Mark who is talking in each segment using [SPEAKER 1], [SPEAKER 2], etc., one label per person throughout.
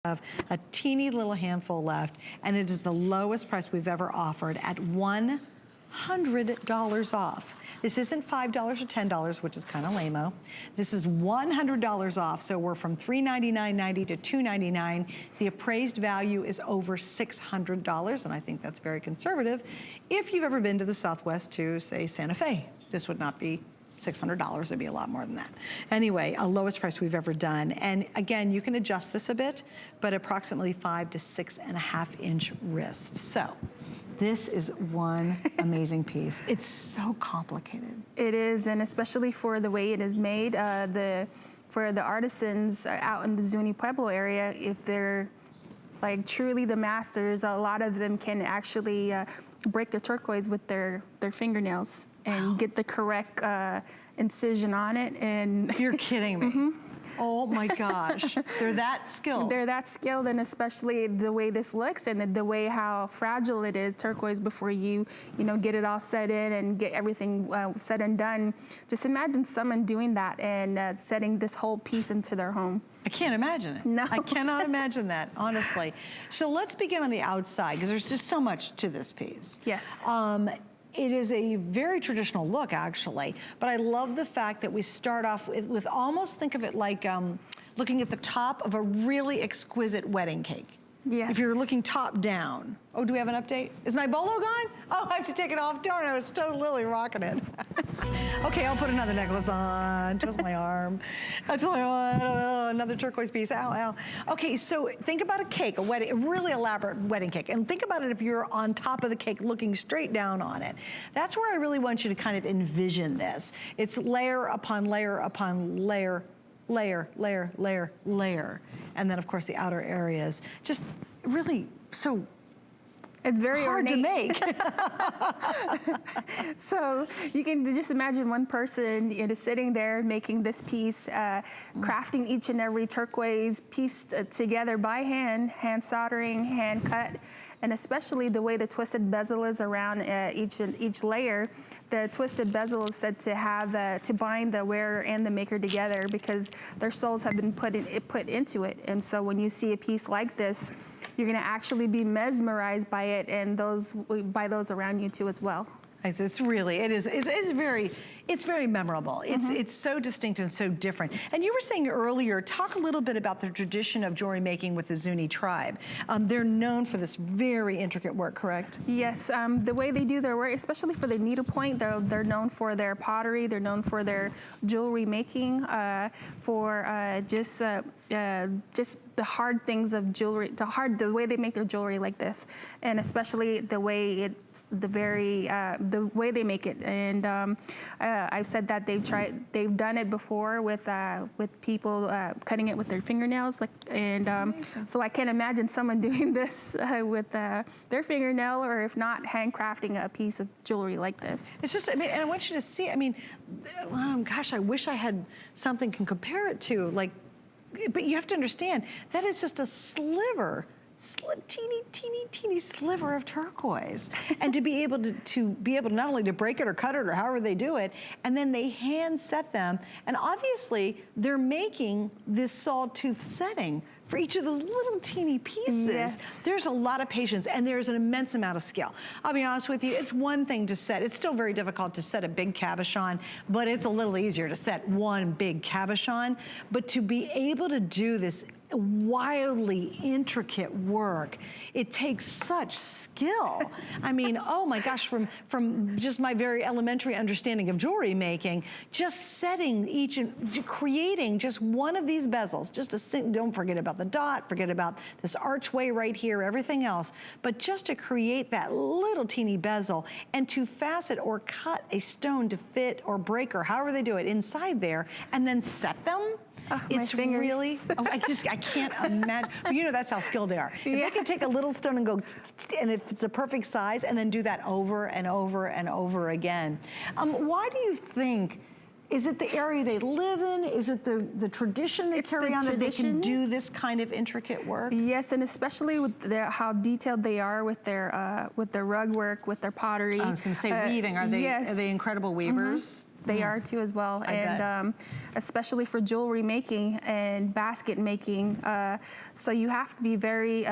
[SPEAKER 1] have a teeny little handful left, and it is the lowest price we've ever offered at $100 off. This isn't $5 or $10, which is kind of lame-o. This is $100 off, so we're from $399.90 to $299. The appraised value is over $600, and I think that's very conservative. If you've ever been to the Southwest to, say, Santa Fe, this would not be $600, it'd be a lot more than that. Anyway, a lowest price we've ever done. And again, you can adjust this a bit, but approximately 5 to 6.5 inch wrist. So this is one amazing piece. It's so complicated.
[SPEAKER 2] It is, and especially for the way it is made, for the artisans out in the Zuni Pueblo area, if they're like truly the masters, a lot of them can actually break the turquoise with their fingernails and get the correct incision on it. And
[SPEAKER 1] you're kidding me. Oh my gosh, they're that skilled.
[SPEAKER 2] They're that skilled, and especially the way this looks and the way how fragile it is, turquoise, before you get it all set in and get everything said and done. Just imagine someone doing that and setting this whole piece into their home.
[SPEAKER 1] I can't imagine it.
[SPEAKER 2] No.
[SPEAKER 1] I cannot imagine that, honestly. So let's begin on the outside, because there's just so much to this piece.
[SPEAKER 2] Yes.
[SPEAKER 1] It is a very traditional look, actually, but I love the fact that we start off with almost, think of it like looking at the top of a really exquisite wedding cake.
[SPEAKER 2] Yes.
[SPEAKER 1] If you're looking top down. Oh, do we have an update? Is my bolo gone? Oh, I have to take it off. Darn, I was still literally rocking it. Okay, I'll put another necklace on. Twist my arm. Another turquoise piece. Ow, ow. Okay, so think about a cake, a really elaborate wedding cake. And think about it if you're on top of the cake looking straight down on it. That's where I really want you to kind of envision this. It's layer upon layer upon layer, layer, layer, layer, layer. And then, of course, the outer areas. Just really so
[SPEAKER 2] it's very
[SPEAKER 1] hard to make.
[SPEAKER 2] So you can just imagine one person sitting there making this piece, crafting each and every turquoise piece together by hand, hand soldering, hand cut, and especially the way the twisted bezel is around each layer. The twisted bezel is said to have to bind the wearer and the maker together because their souls have been put into it. And so when you see a piece like this, you're going to actually be mesmerized by it, and by those around you too as well.
[SPEAKER 1] It's really, it's very memorable. It's so distinct and so different. And you were saying earlier, talk a little bit about the tradition of jewelry making with the Zuni tribe. They're known for this very intricate work, correct?
[SPEAKER 2] Yes, the way they do their work, especially for the needlepoint, they're known for their pottery, they're known for their jewelry making, for just the hard things of jewelry, the way they make their jewelry like this, and especially the way the way they make it. And I've said that they've done it before with people cutting it with their fingernails, so I can't imagine someone doing this with their fingernail, or if not, handcrafting a piece of jewelry like this.
[SPEAKER 1] It's just, and I want you to see, gosh, I wish I had something can compare it to, but you have to understand, that is just a sliver, teeny sliver of turquoise. And to be able to not only to break it or cut it or however they do it, and then they hand set them. And obviously, they're making this sawtooth setting for each of those little teeny pieces.
[SPEAKER 2] Yes.
[SPEAKER 1] There's a lot of patience, and there's an immense amount of skill. I'll be honest with you, it's one thing to set. It's still very difficult to set a big cabochon, but it's a little easier to set one big cabochon. But to be able to do this wildly intricate work, it takes such skill. Oh my gosh, from just my very elementary understanding of jewelry making, just setting each and creating just one of these bezels, don't forget about the dot, forget about this archway right here, everything else, but just to create that little teeny bezel and to facet or cut a stone to fit or break or however they do it inside there and then set them.
[SPEAKER 2] Oh,
[SPEAKER 1] it's really, I can't imagine. Well, that's how skilled they are. If they can take a little stone and go, and if it's a perfect size, and then do that over and over and over again. Why do you think, is it the area they live in? Is it the tradition they carry on that they can do this kind of intricate work?
[SPEAKER 2] Yes, and especially with how detailed they are with their rug work, with their pottery.
[SPEAKER 1] I was going to say weaving. Are they incredible weavers?
[SPEAKER 2] They are too as well, and especially for jewelry making and basket making. So you have to be very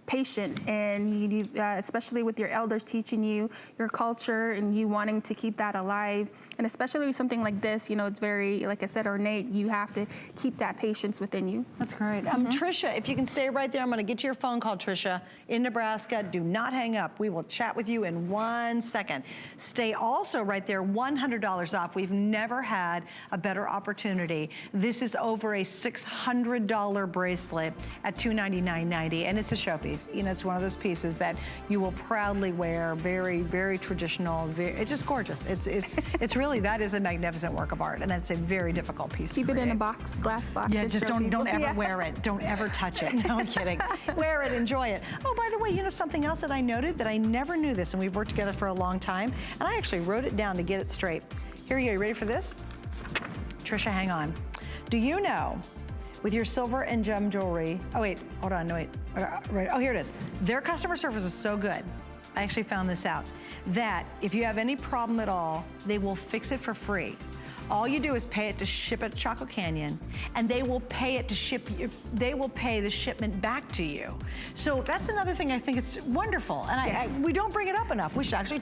[SPEAKER 2] patient, and you need, especially with your elders teaching you your culture and you wanting to keep that alive. And especially with something like this, you know, it's very, like I said, ornate. You have to keep that patience within you.
[SPEAKER 1] That's great. Trisha, if you can stay right there, I'm gonna get to your phone call, Trisha, in Nebraska. Do not hang up. We will chat with you in 1 second. Stay also right there, $100 off. We've never had a better opportunity. This is over a $600 bracelet at $299.90, and it's a showpiece. You know, it's one of those pieces that you will proudly wear. Very, very traditional. It's just gorgeous. It's really, that is a magnificent work of art, and that's a very difficult piece to
[SPEAKER 2] Keep it
[SPEAKER 1] create.
[SPEAKER 2] in a box, glass box.
[SPEAKER 1] Yeah, just don't ever wear it. Don't ever touch it. No, I'm kidding. Wear it, enjoy it. Oh, by the way, you know something else that I noted that I never knew this, and we've worked together for a long time, and I actually wrote it down to get it straight. Here you go. You ready for this? Trisha, hang on. Do you know, with your silver and gem jewelry, oh wait, hold on, no wait. Right. Oh, here it is. Their customer service is so good. I actually found this out, that if you have any problem at all, they will fix it for free. All you do is pay it to ship it to Chaco Canyon, and they will pay it to ship you, they will pay the shipment back to you. So that's another thing I think it's wonderful. And we don't bring it up enough. We should actually